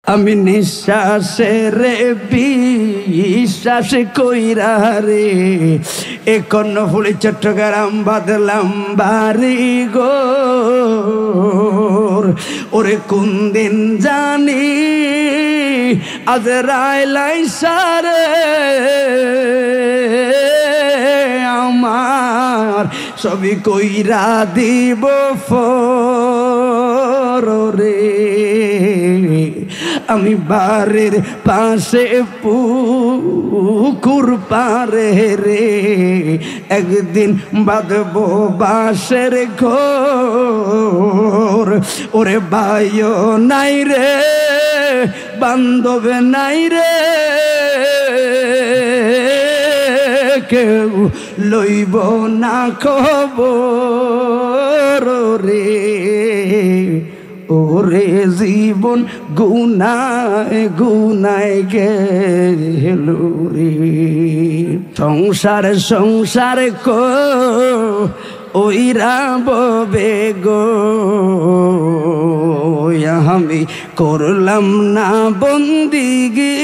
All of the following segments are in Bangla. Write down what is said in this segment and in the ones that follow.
আমি নিঃশ্বাসের বিশ্বাস কইরা রে এ কর্ণফুলী চট্টগ্রাম বাদলাম বাড়ি গো ওরে কোন দিন জানি আজরাইল আইসারে আমার সবই কইরা দিব ফরে আমি বাড়ির পাশে পুকুর পারে রে একদিন বাঁধবো বাঁশের ঘর ওরে ভাইও নাই রে বান্ধব নাই রে কেউ লইব না খবর রে ওরে জীবন গুনায় গুনায় গেল রে সংসার সংসার কো ওইরা ববে গো আমি করলাম না বন্দিগি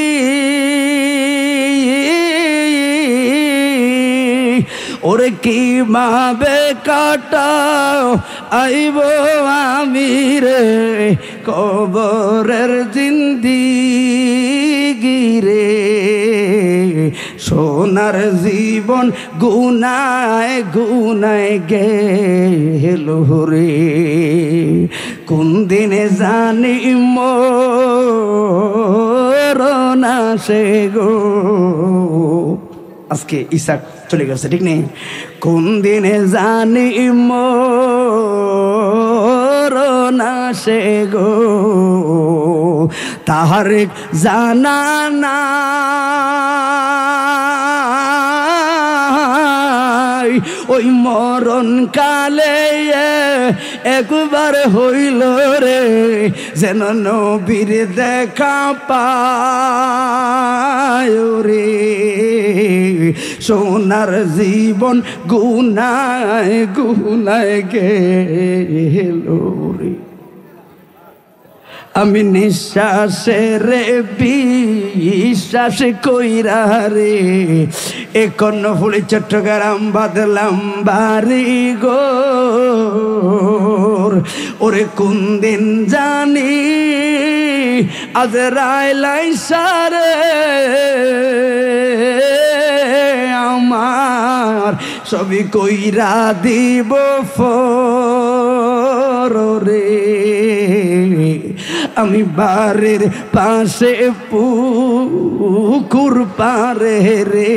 ওরে কি মাবে কাটাও আইব আমি রে কবরের জিন্দিগি রে সোনার জীবন গুনায় গুনায় গেল রে কোন দিনে জানি মরণ আসে গো আজকে ইসাক চলে গেছে ঠিক নেই কোন দিনে জানি মরণ আসে গো তাহার জানা নাই ওই মরণ কালে একবার হইল রে যেন নবীর দেখা পায় রে সোনার জীবন গুনায় গুনায় গেল রে আমি নিঃশ্বাসের বিশ্বাস কইরা রে এ কর্ণফুলী চট্টগ্রাম বাদলাম বাড়ি গো ওরে কোন দিন জানি আজরাইল আইসারে আমার সবই কইরা দিব ফরে আমি বাড়ির পাশে পুকুর পারে রে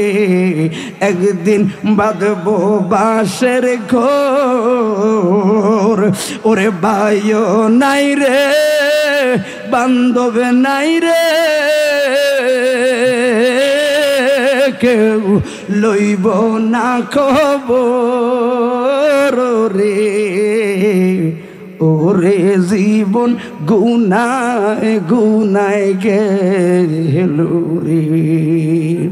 একদিন বাঁধবো বাঁশের ঘর ওরে ভাইও নাই রে বান্ধব নাই রে কেউ লইব না খবর রে ওরে জীবন গুনায় গুনায় গেল রে।